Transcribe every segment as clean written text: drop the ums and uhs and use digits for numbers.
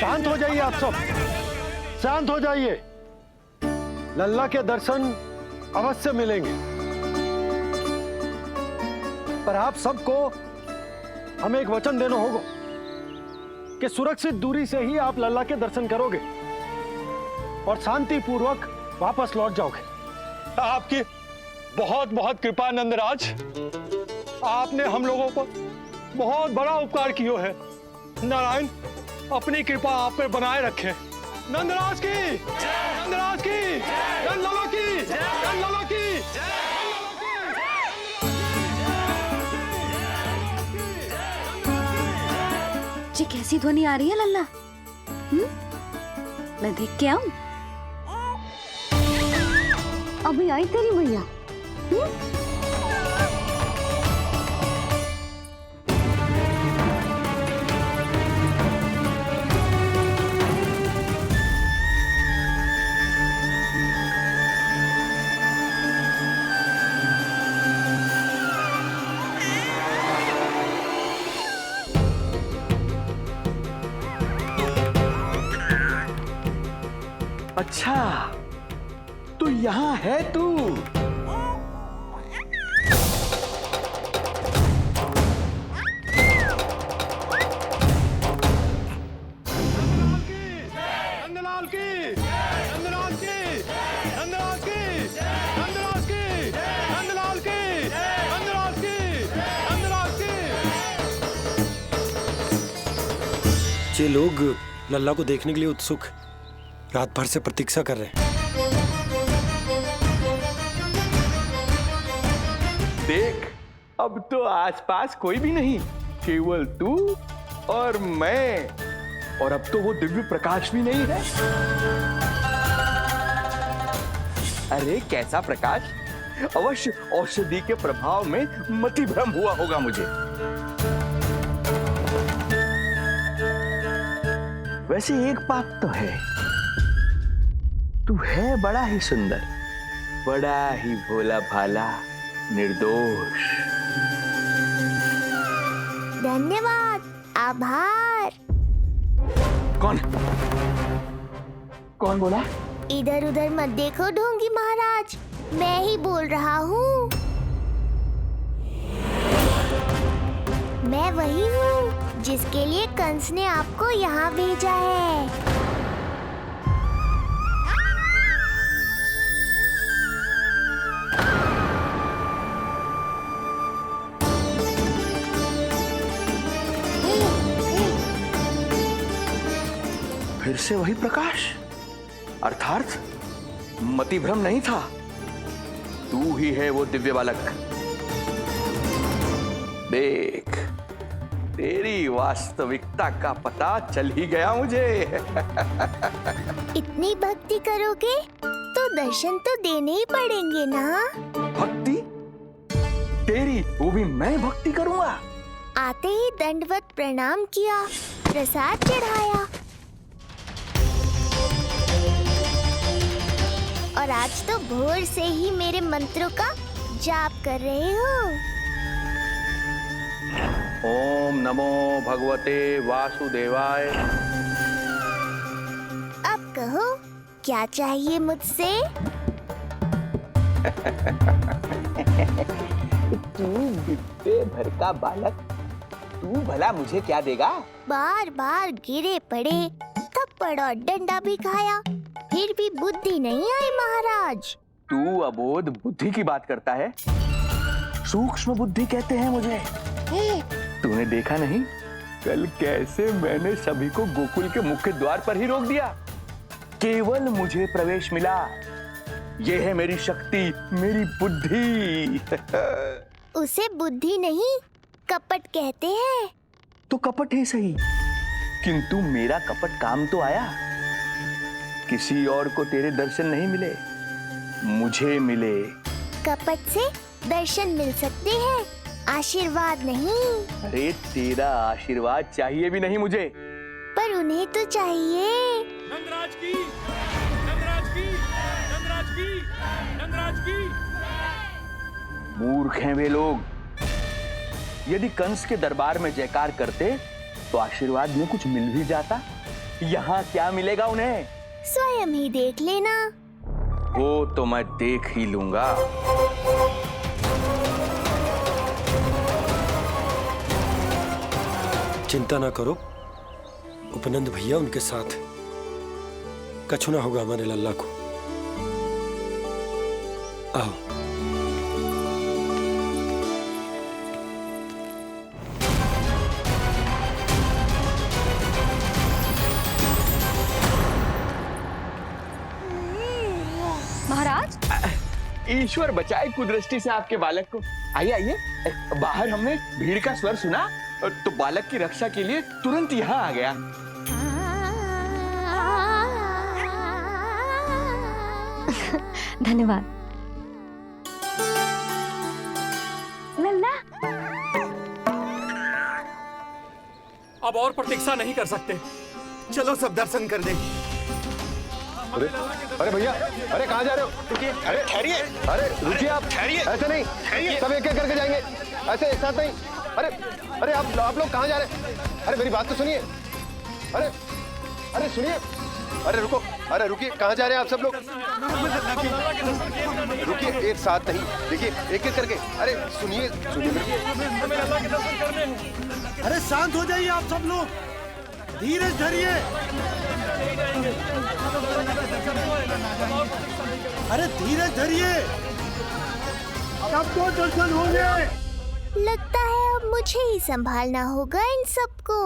शांत हो जाइए आप सब, शांत हो जाइए। लल्ला के दर्शन अवश्य मिलेंगे, पर आप सबको हमें एक वचन देना होगा कि सुरक्षित दूरी से ही आप लल्ला के दर्शन करोगे और शांति पूर्वक वापस लौट जाओगे। आपकी बहुत बहुत कृपा नंदराज, आपने हम लोगों पर बहुत बड़ा उपकार किया है। नारायण अपनी कृपा आप पर बनाए रखे। नंदराज की, नंदराज की, नंदलाला की, नंदलाला की। ये कैसी ध्वनि आ रही है लल्ला? मैं देख के आऊं? अभी आई तेरी भैया। अच्छा, तो यहाँ है तू। नंदलाल की, नंदलाल की, नंदलाल की, नंदलाल की, नंदलाल की, नंदलाल की, नंदलाल की। ये लोग लल्ला को देखने के लिए उत्सुक रात भर से प्रतीक्षा कर रहे हैं। देख, अब तो आसपास कोई भी नहीं, केवल तू और मैं। और अब तो वो दिव्य प्रकाश भी नहीं है। अरे कैसा प्रकाश! अवश्य औषधि के प्रभाव में मतिभ्रम हुआ होगा मुझे। वैसे एक बात तो है, तू है बड़ा ही सुंदर, बड़ा ही भोला भाला, निर्दोष। धन्यवाद, आभार। कौन बोला? इधर उधर मत देखो ढोंगी महाराज, मैं ही बोल रहा हूँ। मैं वही हूँ जिसके लिए कंस ने आपको यहाँ भेजा है। फिर से वही प्रकाश, अर्थात मतिभ्रम नहीं था। तू ही है वो दिव्य बालक। देख, तेरी वास्तविकता का पता चल ही गया मुझे। इतनी भक्ति करोगे तो दर्शन तो देने ही पड़ेंगे ना। भक्ति? तेरी, वो भी मैं भक्ति करूंगा? आते ही दंडवत प्रणाम किया, प्रसाद चढ़ाया, और आज तो भोर से ही मेरे मंत्रों का जाप कर रहे हो। ओम नमो भगवते वासुदेवाय। अब कहो, क्या चाहिए मुझसे? तू बिट्टे भर का बालक, तू भला मुझे क्या देगा? बार बार गिरे पड़े, थप्पड़ और डंडा भी खाया, फिर भी बुद्धि नहीं आई महाराज। तू अबोध बुद्धि की बात करता है? सूक्ष्म बुद्धि कहते हैं मुझे। तूने देखा नहीं कल कैसे मैंने सभी को गोकुल के मुख्य द्वार पर ही रोक दिया? केवल मुझे प्रवेश मिला। यह है मेरी शक्ति, मेरी बुद्धि। उसे बुद्धि नहीं, कपट कहते हैं। तो कपट ही सही, किंतु मेरा कपट काम तो आया। किसी और को तेरे दर्शन नहीं मिले, मुझे मिले। कपट से दर्शन मिल सकते हैं, आशीर्वाद नहीं। अरे तेरा आशीर्वाद चाहिए भी नहीं मुझे। पर उन्हें तो चाहिए। नंदराज की, नंदराज की, नंदराज की, नंदराज की। मूर्ख हैं वे लोग। यदि कंस के दरबार में जयकार करते तो आशीर्वाद में कुछ मिल भी जाता, यहाँ क्या मिलेगा उन्हें? स्वयं ही देख लेना। वो तो मैं देख ही लूंगा। चिंता ना करो, उपनंद भैया उनके साथ, कछु ना होगा हमारे लल्ला को। आओ। महाराज, ईश्वर बचाए कुदृष्टि से आपके बालक को। आइए आइए, बाहर हमने भीड़ का स्वर सुना तो बालक की रक्षा के लिए तुरंत यहाँ आ गया। धन्यवाद। लल्ला, अब और प्रतीक्षा नहीं कर सकते, चलो सब दर्शन कर दें। अरे भैया, अरे कहाँ जा रहे हो? रुकिए, अरे ठहरिए, अरे रुकिए, आप ठहरिए, ऐसे नहीं, सब एक एक करके जाएंगे, ऐसे एक साथ नहीं। अरे अरे आप लोग कहाँ जा रहे हैं? अरे मेरी बात तो सुनिए। अरे अरे सुनिए, अरे रुको, अरे रुकिए, कहाँ जा रहे हैं आप सब लोग? रुकिए, एक साथ नहीं, देखिए एक एक करके। अरे सुनिए सुनिए, अरे शांत हो जाइए आप सब लोग, धीरज धरिए। अरे धीरज धरिए, सबको दर्शन होंगे। लगता है अब मुझे ही संभालना होगा इन सबको।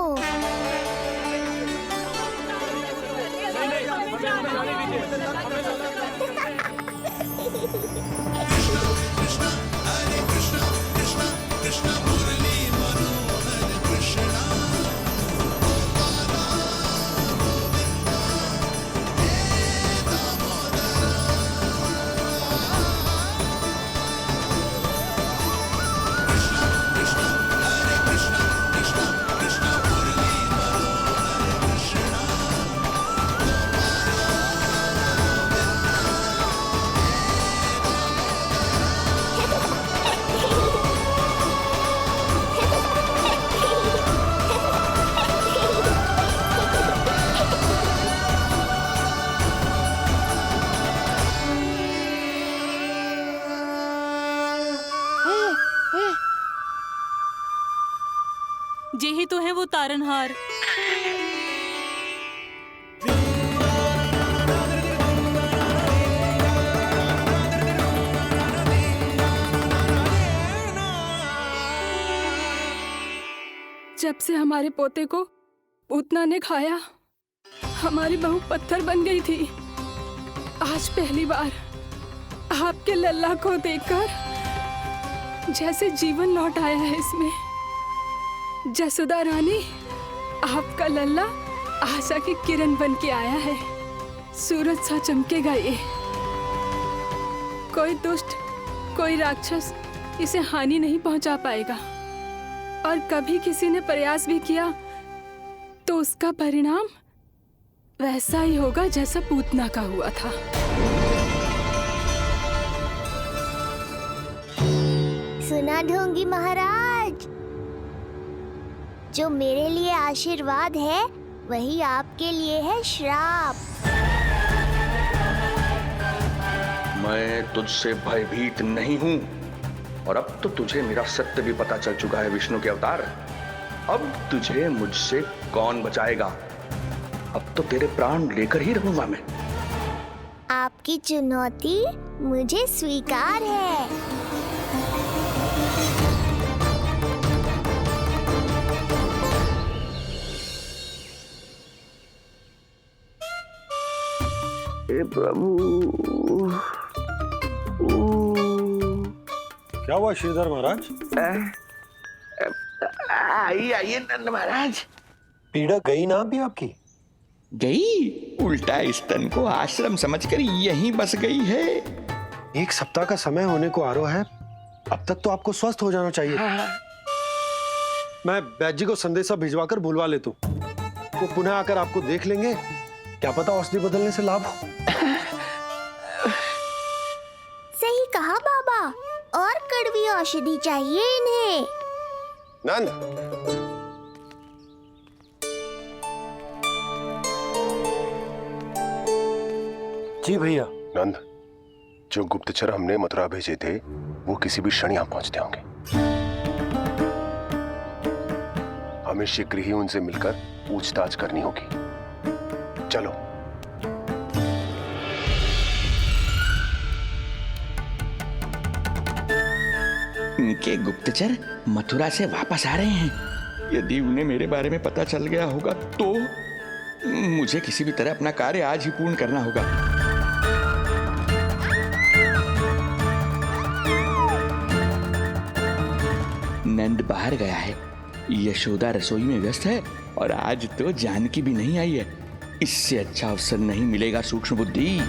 यही तो है वो तारनहार। जब से हमारे पोते को पूतना ने खाया, हमारी बहू पत्थर बन गई थी। आज पहली बार आपके लल्ला को देखकर जैसे जीवन लौट आया है इसमें। जसोदा रानी, आपका लल्ला आशा की किरण बन के आया है। सूरज सा चमकेगा ये। कोई दुष्ट, कोई राक्षस इसे हानि नहीं पहुंचा पाएगा। और कभी किसी ने प्रयास भी किया तो उसका परिणाम वैसा ही होगा जैसा पूतना का हुआ था। सुना ढोंगी महाराज, जो मेरे लिए आशीर्वाद है वही आपके लिए है श्राप। मैं तुझसे भयभीत नहीं हूं, और अब तो तुझे मेरा सत्य भी पता चल चुका है विष्णु के अवतार। अब तुझे मुझसे कौन बचाएगा? अब तो तेरे प्राण लेकर ही रहूंगा मैं। आपकी चुनौती मुझे स्वीकार है। हे प्रभु, क्या हुआ श्रीधर महाराज? आइए नंद महाराज। पीड़ा गई ना अभी आपकी? गई? उल्टा स्तन को आश्रम समझकर यहीं बस गई है। 1 सप्ताह का समय होने को आ रहा है, अब तक तो आपको स्वस्थ हो जाना चाहिए। मैं वैद्य जी को संदेशा भिजवाकर बुलवा लेता हूँ, वो पुनः आकर आपको देख लेंगे। क्या पता औषधि बदलने से लाभ हो। सही कहा बाबा, और कड़वी औषधि चाहिए इन्हें। नंद, जी भैया। नंद, जो गुप्तचर हमने मथुरा भेजे थे वो किसी भी क्षण यहां पहुंचते होंगे। हमें शीघ्र ही उनसे मिलकर पूछताछ करनी होगी। चलो। इनके गुप्तचर मथुरा से वापस आ रहे हैं। यदि उन्हें मेरे बारे में पता चल गया होगा तो मुझे किसी भी तरह अपना कार्य आज ही पूर्ण करना होगा। नंद बाहर गया है, यशोदा रसोई में व्यस्त है और आज तो जानकी भी नहीं आई है। इससे अच्छा अवसर नहीं मिलेगा सूक्ष्म बुद्धि।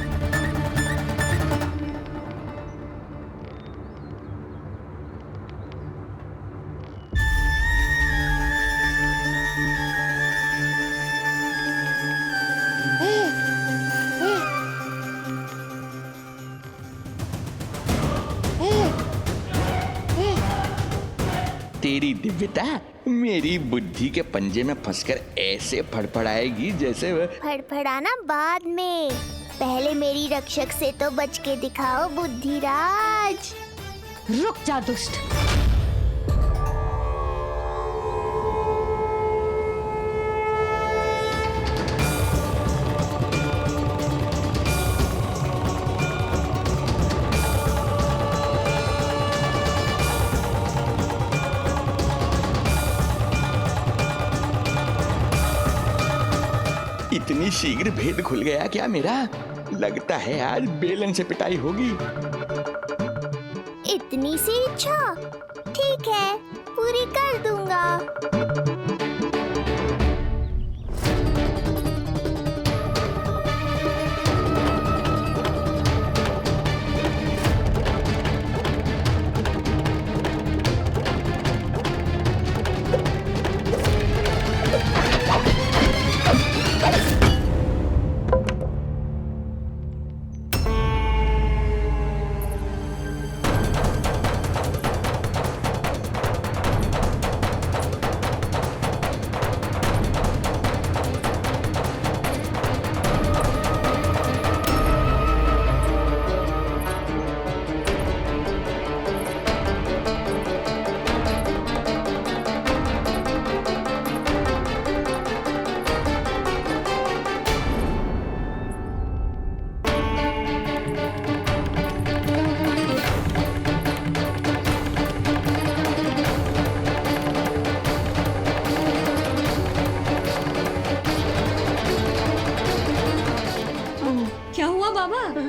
तेरी दिव्यता मेरी बुद्धि के पंजे में फंसकर ऐसे फड़फड़ाएगी जैसे वह। फड़फड़ाना बाद में, पहले मेरी रक्षक से तो बच के दिखाओ बुद्धिराज। रुक जा दुष्ट। इतनी शीघ्र भेद खुल गया क्या मेरा? लगता है आज बेलन से पिटाई होगी। इतनी सी इच्छा? ठीक है, पूरी कर दूंगा।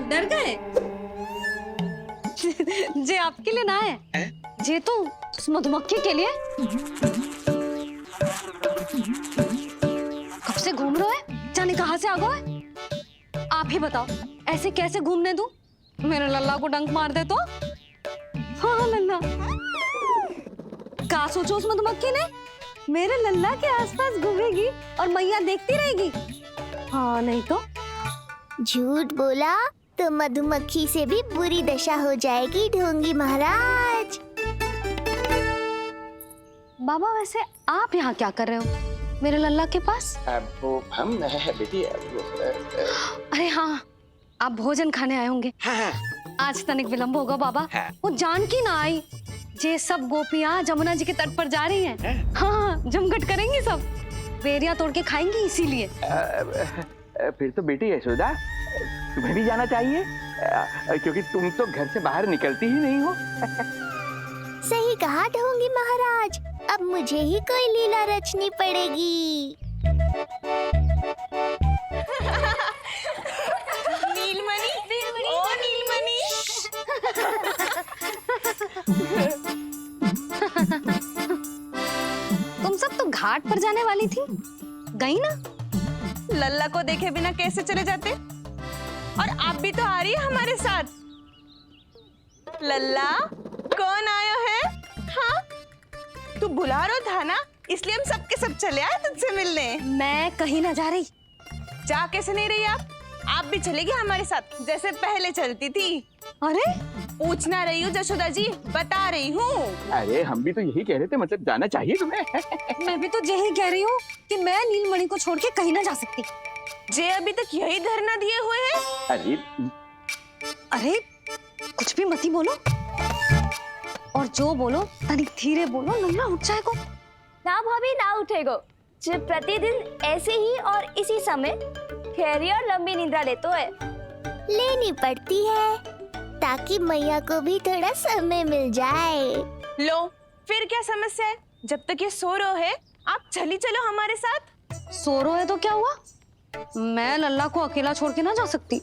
डर गए? जे आपके लिए ना है, जे तो उस मधुमक्खी के लिए। कब से घूम रहे हो? जाने कहाँ से आ गए? आप ही बताओ, ऐसे कैसे घूमने दूं? मेरे लल्ला को डंक मार दे तो? हाँ लल्ला, क्या सोचो उस मधुमक्खी ने? मेरे लल्ला के आसपास घूमेगी और मैया देखती रहेगी। हाँ नहीं तो? झूठ बोला तो मधुमक्खी से भी बुरी दशा हो जाएगी ढोंगी महाराज। बाबा वैसे आप यहाँ क्या कर रहे हो मेरे लल्ला के पास? वो हम बेटी। अरे हाँ, आप भोजन खाने आए होंगे। हाँ। आज तनिक विलंब होगा बाबा। हाँ। वो जानकी ना आई। जे सब गोपियाँ जमुना जी के तट पर जा रही हैं। हाँ, जमघट करेंगी सब, बेरिया तोड़ के खाएंगी इसीलिए। फिर तो बेटी यशोदा तुम्हें भी जाना चाहिए, क्योंकि तुम तो घर से बाहर निकलती ही नहीं हो। सही कहा ढोंगी महाराज, अब मुझे ही कोई लीला रचनी पड़ेगी। नीलमणि, ओ नीलमणि। तुम सब तो घाट पर जाने वाली थी, गई ना? लल्ला को देखे बिना कैसे चले जाते? और आप भी तो आ रही है हमारे साथ। लल्ला, कौन आयो है? हाँ, तू बुला रहा था ना, इसलिए हम सबके सब चले आए तुझसे मिलने। मैं कहीं ना जा रही। जा कैसे नहीं रही आप भी चलेगी हमारे साथ जैसे पहले चलती थी। अरे पूछना रही हूँ जशोदा जी, बता रही हूँ। अरे हम भी तो यही कह रहे थे, मतलब जाना चाहिए तुम्हें। मैं भी तो यही कह रही हूँ कि मैं नीलमणि को छोड़ के कहीं ना जा सकती। जे अभी तक यही धरना दिए हुए हैं। अरे अरे कुछ भी मती बोलो, और जो बोलो तनिक धीरे बोलो, लल्ला उठ जाएगा। ना भाभी ना उठेगो। जो प्रतिदिन ऐसे ही और इसी समय गहरी और लंबी निद्रा लेते है। लेनी पड़ती है ताकि मैया को भी थोड़ा समय मिल जाए। लो फिर क्या समस्या है? जब तक ये सो रहे है आप चली चलो हमारे साथ। सो रहे है तो क्या हुआ? मैं लल्ला को अकेला छोड़ के ना जा सकती।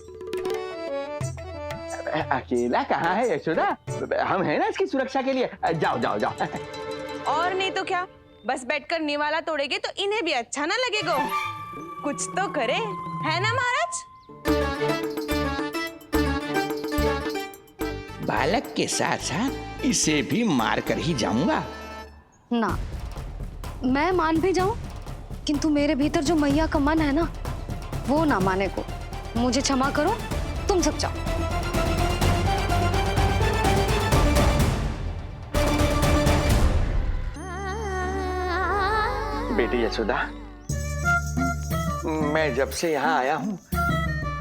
अकेला कहाँ है यशोदा, हम हैं ना इसकी सुरक्षा के लिए। जाओ जाओ जाओ। और नहीं तो क्या, बस बैठकर निवाला तोड़ेगे तो इन्हें भी अच्छा ना लगेगा। कुछ तो करे, है ना महाराज? बालक के साथ साथ इसे भी मार कर ही जाऊंगा। ना, मैं मान भी जाऊं, किंतु मेरे भीतर जो मैया का मन है ना, वो ना माने को। मुझे क्षमा करो, तुम सब जाओ। बेटी यशोदा, मैं जब से यहाँ आया हूँ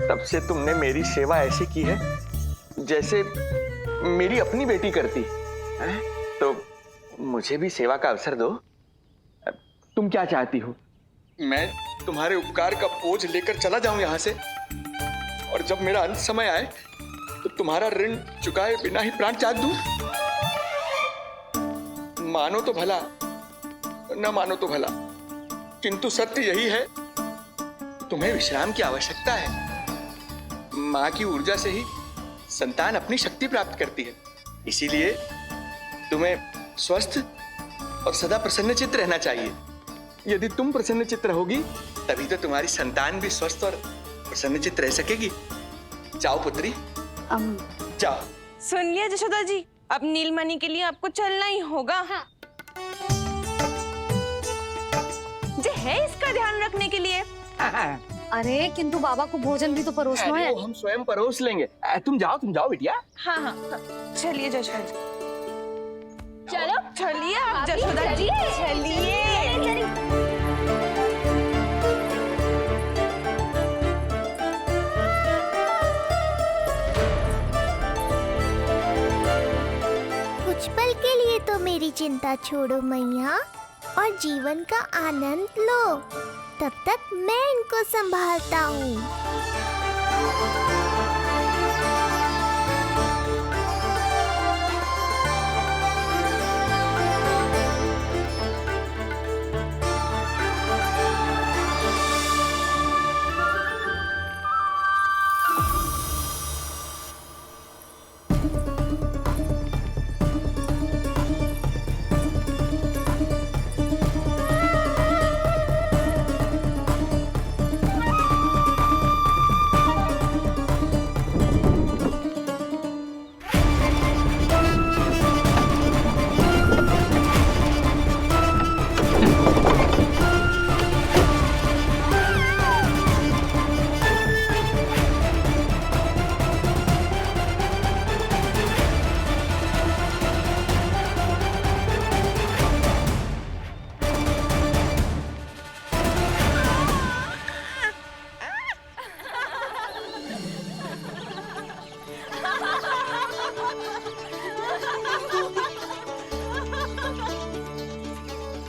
तब से तुमने मेरी सेवा ऐसी की है जैसे मेरी अपनी बेटी करती है। तो मुझे भी सेवा का अवसर दो। तुम क्या चाहती हो? मैं तुम्हारे उपकार का बोझ लेकर चला जाऊं यहाँ से, और जब मेरा अंत समय आए तो तुम्हारा ऋण चुकाए बिना ही प्राण त्याग दूं? मानो तो भला, न मानो तो भला, किंतु सत्य यही है, तुम्हें विश्राम की आवश्यकता है। माँ की ऊर्जा से ही संतान अपनी शक्ति प्राप्त करती है। इसीलिए तुम्हें स्वस्थ और सदा प्रसन्नचित्त रहना चाहिए। यदि तुम प्रसन्नचित्त रहोगी तभी तो तुम्हारी संतान भी स्वस्थ और प्रसन्नचित्त रह सकेगी। जाओ पुत्री, जाओ। सुन लिया जशोदा जी, अब नीलमणि के लिए आपको चलना ही होगा। हाँ। जे है इसका ध्यान रखने के लिए। अरे किंतु बाबा को भोजन भी तो परोसना है। हम स्वयं परोस लेंगे। तुम जाओ बिटिया। हाँ हाँ, चलिए जशोदा जी। चलो चलिए आप जशोदा जी, चलिए। कुछ पल के लिए तो मेरी चिंता छोड़ो मैया, और जीवन का आनंद लो। तब तक मैं इनको संभालता हूँ।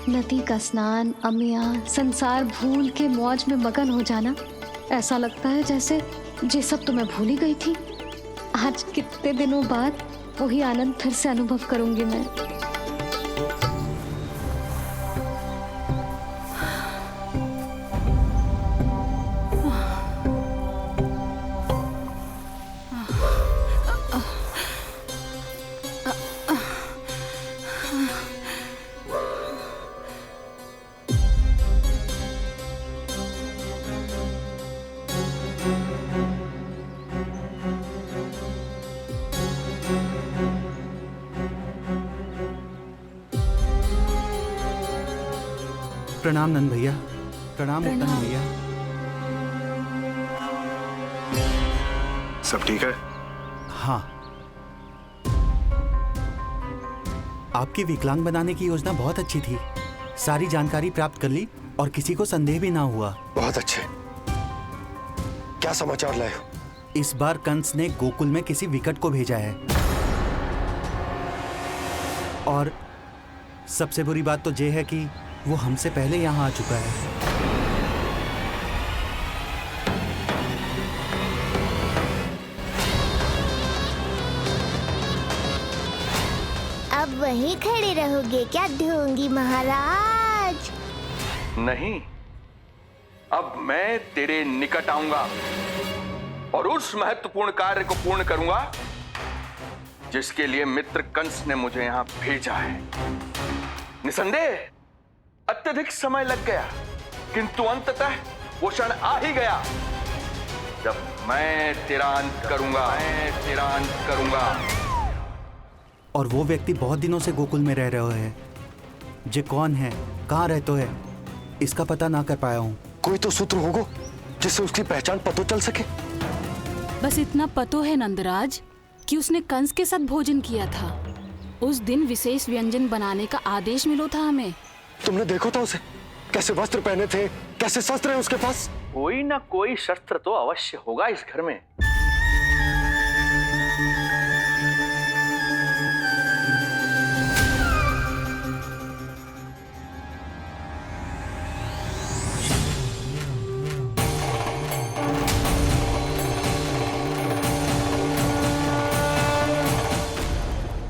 नदी का स्नान, अमिया, संसार भूल के मौज में मगन हो जाना, ऐसा लगता है जैसे ये सब तो मैं भूल ही गई थी। आज कितने दिनों बाद वही आनंद फिर से अनुभव करूंगी मैं। प्रणाम नंद भैया। प्रणाम उत्तम भैया। सब ठीक है? हाँ, आपकी विकलांग बनाने की योजना बहुत अच्छी थी। सारी जानकारी प्राप्त कर ली और किसी को संदेह भी ना हुआ। बहुत अच्छे। क्या समाचार लाए हो? इस बार कंस ने गोकुल में किसी विकट को भेजा है। और सबसे बुरी बात तो ये है कि वो हमसे पहले यहाँ आ चुका है। अब वहीं खड़े रहोगे क्या ढोंगी महाराज? नहीं, अब मैं तेरे निकट आऊंगा और उस महत्वपूर्ण कार्य को पूर्ण करूंगा जिसके लिए मित्र कंस ने मुझे यहां भेजा है। निसंदेह अत्यधिक समय लग गया, किंतु अंततः वो क्षण आ ही गया जब मैं तेरा अंत करूंगा। और वो व्यक्ति बहुत दिनों से गोकुल में रह रहे हैं। जे कौन है, कहाँ रहते है, इसका पता ना कर पाया हूँ। कोई तो सूत्र होगा जिससे उसकी पहचान पता चल सके। बस इतना पतो है नंदराज कि उसने कंस के साथ भोजन किया था। उस दिन विशेष व्यंजन बनाने का आदेश मिलो था हमें। तुमने देखो था उसे, कैसे वस्त्र पहने थे, कैसे शस्त्र है उसके पास। कोई ना कोई शस्त्र तो अवश्य होगा इस घर में।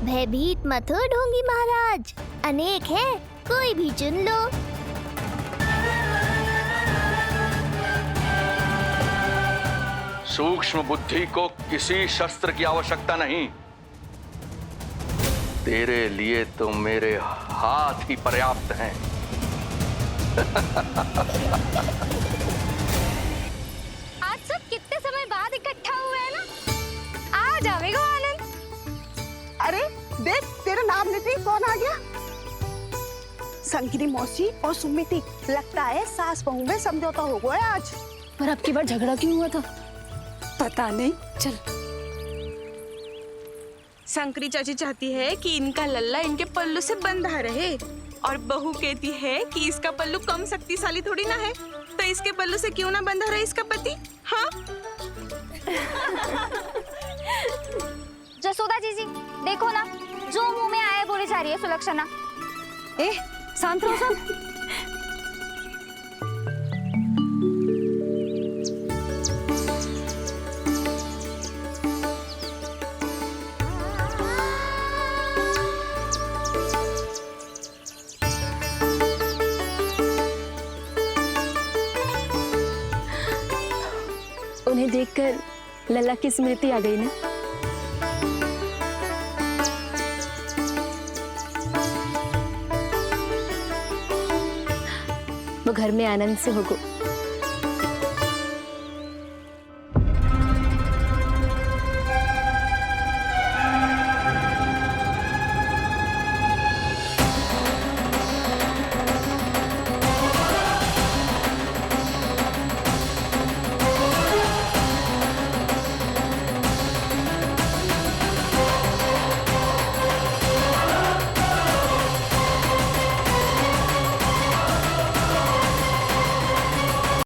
भयभीत मत हो ढोंगी महाराज, अनेक है, कोई भी चुन लो। सूक्ष्म बुद्धि को किसी शस्त्र की आवश्यकता नहीं। तेरे लिए तो मेरे हाथ ही पर्याप्त हैं। आज सब कितने समय बाद इकट्ठा हुए हैं ना, आ जाएगा आनंद। अरे देख, तेरा नाम लेते ही कौन आ गया? संगिनी मौसी और सुमिति, लगता है सास बहू में समझौता हो गया आज। पर अब की बार झगड़ा क्यों हुआ था? पता नहीं। चल। शंकरी चाची चाहती है कि इनका लल्ला इनके पल्लू से बंधा रहे, और बहू कहती है कि इसका पल्लू कम शक्तिशाली थोड़ी ना है, तो इसके पल्लू से क्यों ना बंधा रहे इसका पति। हाँ जसोदा जीजी, देखो ना, जो मुंह में आए बोली जा रही है सुलक्षणा। ए, शांत रहो सब। उन्हें देखकर लल्ला की स्मृति आ गई ना। वो घर में आनंद से होगो।